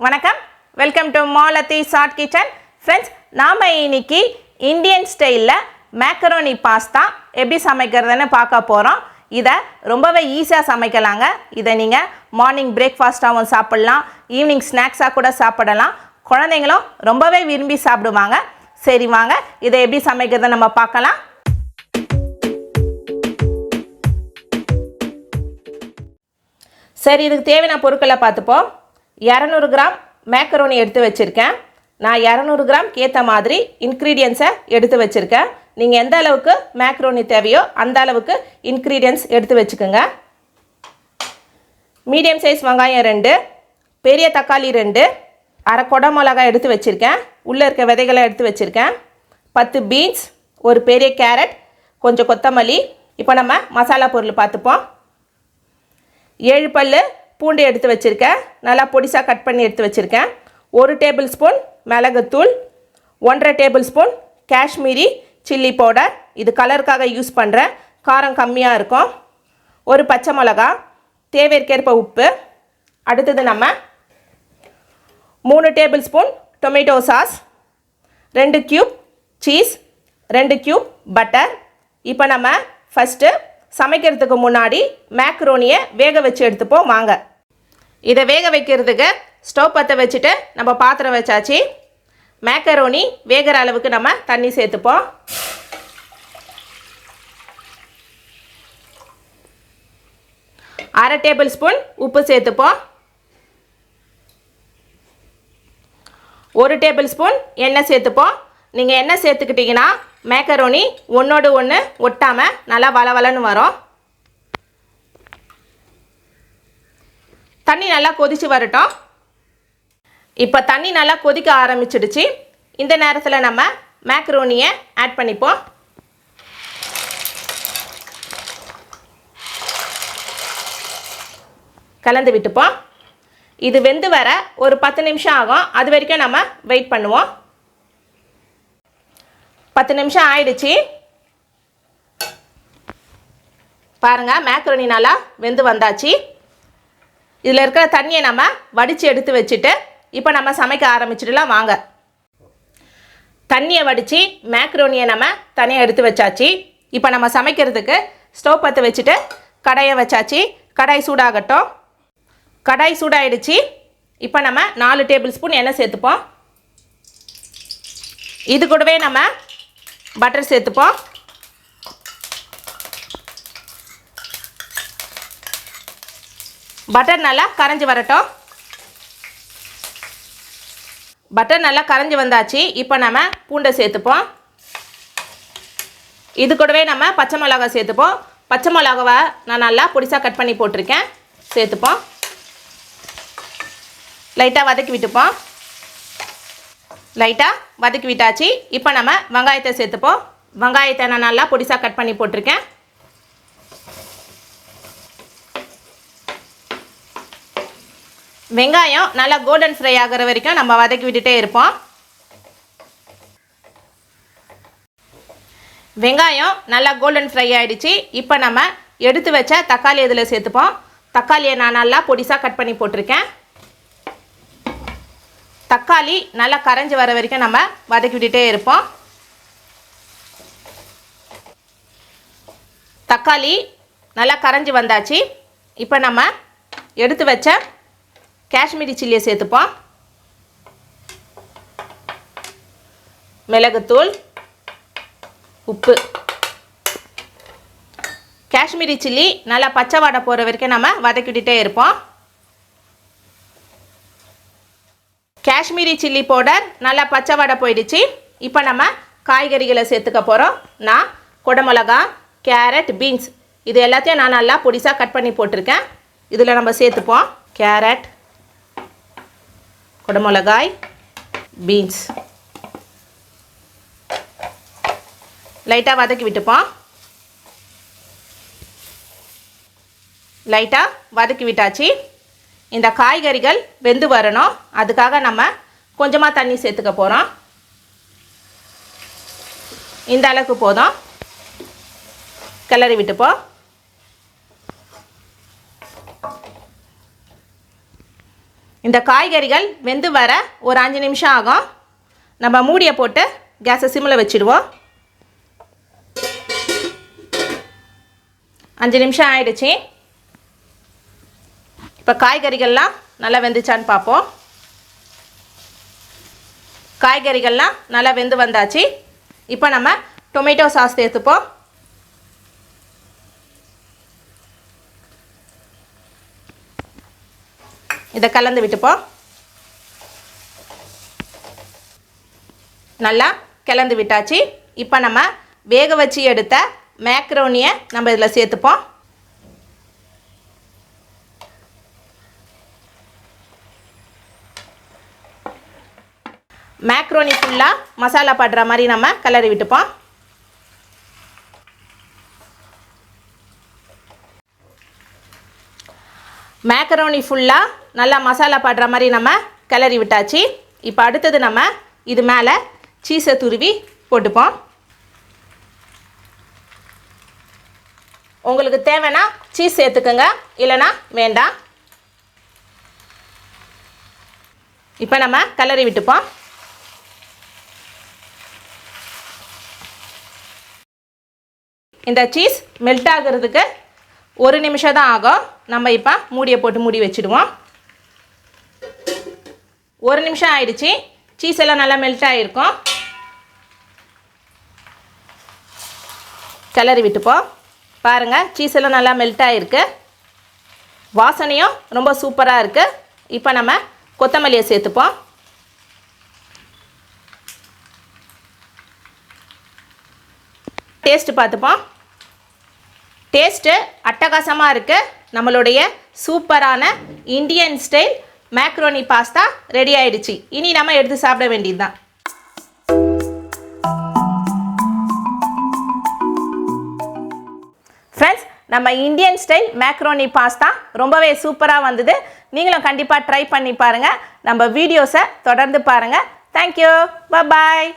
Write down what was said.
வணக்கம், welcome to Malathi short kitchen. Friends, நாம் இன்னைக்கு இந்தியன் ஸ்டைலில் மேக்கரோனி பாஸ்தா எப்படி சமைக்கிறதுன்னு பார்க்க போகிறோம். இதை ரொம்பவே ஈஸியாக சமைக்கலாங்க. இதை நீங்கள் மார்னிங் பிரேக்ஃபாஸ்ட்டாகவும் சாப்பிட்லாம், ஈவினிங் ஸ்நாக்ஸாக கூட சாப்பிடலாம். குழந்தைங்களும் ரொம்பவே விரும்பி சாப்பிடுவாங்க. சரி வாங்க, இதை எப்படி சமைக்கிறத நம்ம பார்க்கலாம். சரி, இதுக்கு தேவையான பொருட்களை பார்த்துப்போம். 200 கிராம் மேக்கரோனி எடுத்து வச்சுருக்கேன். நான் 200 கிராம்க்கு ஏற்ற மாதிரி இன்க்ரீடியன்ஸை எடுத்து வச்சுருக்கேன். நீங்கள் எந்த அளவுக்கு மேக்கரோனி தேவையோ அந்த அளவுக்கு இன்க்ரீடியன்ஸ் எடுத்து வச்சுக்கோங்க. மீடியம் சைஸ் வெங்காயம் 2, பெரிய தக்காளி 2, அரை கொடை மிளகாய் எடுத்து வச்சுருக்கேன். உள்ளே இருக்க விதைகளை எடுத்து வச்சுருக்கேன். 10 பீன்ஸ், ஒரு பெரிய கேரட், கொஞ்சம் கொத்தமல்லி. இப்போ நம்ம மசாலா பொருள் பார்த்துப்போம். 7 பல் பூண்டு எடுத்து வச்சுருக்கேன். நல்லா பொடிசாக கட் பண்ணி எடுத்து வச்சுருக்கேன். 1 டேபிள் ஸ்பூன் மிளகுத்தூள், 1.5 table spoon Kashmiri chilli powder. இது கலருக்காக யூஸ் பண்ணுறேன், காரம் கம்மியாக இருக்கும். 1 பச்சை மிளகா, தேவைக்கேற்ப உப்பு. அடுத்தது நம்ம 3 tablespoon tomato sauce, 2 cube cheese, 2 cube butter. இப்போ நம்ம ஃபஸ்ட்டு சமைக்கிறதுக்கு முன்னாடி மேக்ரோனியை வேக வச்சு எடுத்துப்போம் வாங்க. இதை வேக வைக்கிறதுக்கு ஸ்டவ் பற்ற வச்சுட்டு நம்ம பாத்திரம் வச்சாச்சு. மேக்கரோனி வேகிற அளவுக்கு நம்ம தண்ணி சேர்த்துப்போம். அரை டேபிள் ஸ்பூன் உப்பு சேர்த்துப்போம். 1 டேபிள் ஸ்பூன் எண்ணெய் சேர்த்துப்போம். நீங்கள் எண்ணெய் சேர்த்துக்கிட்டிங்கன்னா மேக்கரோனி ஒன்றோடு ஒன்று ஒட்டாமல் நல்லா வளவலன்னு வரும். தண்ணி நல்லா கொதித்து வரட்டும். இப்போ தண்ணி நல்லா கொதிக்க ஆரம்பிச்சிடுச்சு. இந்த நேரத்தில் நம்ம மேக்கரோனியை ஆட் பண்ணிப்போம். கலந்து விட்டுப்போம். இது வெந்து வர ஒரு 10 நிமிஷம் ஆகும். அது வரைக்கும் நம்ம வெயிட் பண்ணுவோம். 10 நிமிஷம் ஆயிடுச்சு. பாருங்கள், மேக்கரோனி நல்லா வெந்து வந்தாச்சு. இதில் இருக்கிற தண்ணியை நம்ம வடித்து எடுத்து வச்சுட்டு இப்போ நம்ம சமைக்க ஆரம்பிச்சிடலாம் வாங்க. தண்ணியை வடித்து மேக்கரோனியை நம்ம தனியாக எடுத்து வச்சாச்சு. இப்போ நம்ம சமைக்கிறதுக்கு ஸ்டவ் பற்ற வச்சுட்டு கடாயை வச்சாச்சு. கடாய் சூடாகட்டும். கடாய் சூடாகிடுச்சு. இப்போ நம்ம 4 டேபிள் ஸ்பூன் எண்ணெய் சேர்த்துப்போம். இது கூடவே நம்ம பட்டர் சேர்த்துப்போம். பட்டர் நல்லா கரைஞ்சி வரட்டும். பட்டர் நல்லா கரைஞ்சி வந்தாச்சு. இப்போ நம்ம பூண்டை சேர்த்துப்போம். இது கூடவே நம்ம பச்சை மிளகாய் சேர்த்துப்போம். பச்சை மிளகாவை நான் நல்லா பொடிசாக கட் பண்ணி போட்டிருக்கேன். சேர்த்துப்போம். லைட்டாக வதக்கி விட்டுப்போம். லைட்டாக வதக்கி விட்டாச்சு. இப்போ நம்ம வெங்காயத்தை சேர்த்துப்போம். வெங்காயத்தை நான் நல்லா பொடிசாக கட் பண்ணி போட்டிருக்கேன். வெங்காயம் நல்லா கோல்டன் ஃப்ரை ஆகிற வரைக்கும் நம்ம வதக்கி விட்டுட்டே இருப்போம். வெங்காயம் நல்லா கோல்டன் ஃப்ரை ஆகிடுச்சு. இப்போ நம்ம எடுத்து வச்ச தக்காளி இதில் சேர்த்துப்போம். தக்காளியை நான் நல்லா பொடிசாக கட் பண்ணி போட்டிருக்கேன். தக்காளி நல்லா கரைஞ்சி வர வரைக்கும் நம்ம வதக்கி விட்டுட்டே இருப்போம். தக்காளி நல்லா கரைஞ்சி வந்தாச்சு. இப்போ நம்ம எடுத்து வச்ச காஷ்மீரி சில்லியை சேர்த்துப்போம். மிளகுத்தூள், உப்பு. காஷ்மீரி சில்லி நல்லா பச்சை வாடை போகிற வரைக்கும் நம்ம வதக்கி விட்டுட்டே இருப்போம். காஷ்மீரி சில்லி பவுடர் நல்லா பச்சை வடை போயிடுச்சு. இப்போ நம்ம காய்கறிகளை சேர்த்துக்க போகிறோம். நான் கொடை மிளகா, கேரட், பீன்ஸ் இது எல்லாத்தையும் நான் நல்லா பொடிசாக கட் பண்ணி போட்டிருக்கேன். இதில் நம்ம சேர்த்துப்போம். கேரட், கொடை மிளகாய், பீன்ஸ். லைட்டாக வதக்கி விட்டுப்போம். லைட்டாக வதக்கி விட்டாச்சு. இந்த காய்கறிகள் வெந்து வரணும், அதுக்காக நம்ம கொஞ்சமாக தண்ணி சேர்த்துக்க போகிறோம். இந்த அளவுக்கு போதும். கிளறி விட்டுப்போம். இந்த காய்கறிகள் வெந்து வர ஒரு 5 நிமிஷம் ஆகும். நம்ம மூடியை போட்டு கேஸை சிம்மில் வச்சுடுவோம். 5 நிமிஷம் ஆயிடுச்சு. இப்போ காய்கறிகள்லாம் நல்லா வெந்துச்சான்னு பார்ப்போம். காய்கறிகள்லாம் நல்லா வெந்து வந்தாச்சு. இப்போ நம்ம டொமேட்டோ சாஸ் சேர்த்துப்போம். இதை கலந்து விட்டுப்போம். நல்லா கலந்து விட்டாச்சு. இப்போ நம்ம வேக வச்சு எடுத்த மேக்ரோனியை நம்ம இதில் சேர்த்துப்போம். மேக்ரோனி ஃபுல்லாக மசாலா படுற மாதிரி நம்ம கிளறி விட்டுப்போம். மேக்ரோனி ஃபுல்லாக நல்லா மசாலா படுற மாதிரி நம்ம கிளறி விட்டாச்சு. இப்போ அடுத்தது நம்ம இது மேலே சீஸை துருவி போட்டுப்போம். உங்களுக்கு தேவைன்னா சீஸ் சேர்த்துக்குங்க, இல்லைனா வேண்டாம். இப்போ நம்ம கிளறி விட்டுப்போம். இந்த சீஸ் மெல்ட் ஆகிறதுக்கு 1 நிமிஷம் தான் ஆகும். நம்ம இப்போ மூடியை போட்டு மூடி வச்சுடுவோம். 1 நிமிஷம் ஆயிடுச்சு. சீஸ் எல்லாம் நல்லா மெல்ட் ஆகிருக்கும். கிளறி விட்டுப்போம். பாருங்கள், சீஸ் எல்லாம் நல்லா மெல்ட் ஆகிருக்கு. வாசனையும் ரொம்ப சூப்பராக இருக்குது. இப்போ நம்ம கொத்தமல்லியை சேர்த்துப்போம். டேஸ்ட்டு பார்த்துப்போம். டேஸ்ட்டு அட்டகாசமாக இருக்குது. நம்மளுடைய சூப்பரான Indian style macaroni pasta ready ஆயிடுச்சு. இனி நம்ம எடுத்து சாப்பிட வேண்டியது தான். ஃப்ரெண்ட்ஸ், நம்ம இந்தியன் ஸ்டைல் மேக்ரோனி பாஸ்தா ரொம்பவே சூப்பராக வந்தது. நீங்களும் கண்டிப்பாக ட்ரை பண்ணி பாருங்கள். நம்ம வீடியோஸை தொடர்ந்து பாருங்கள். தேங்க்யூ. பாய்.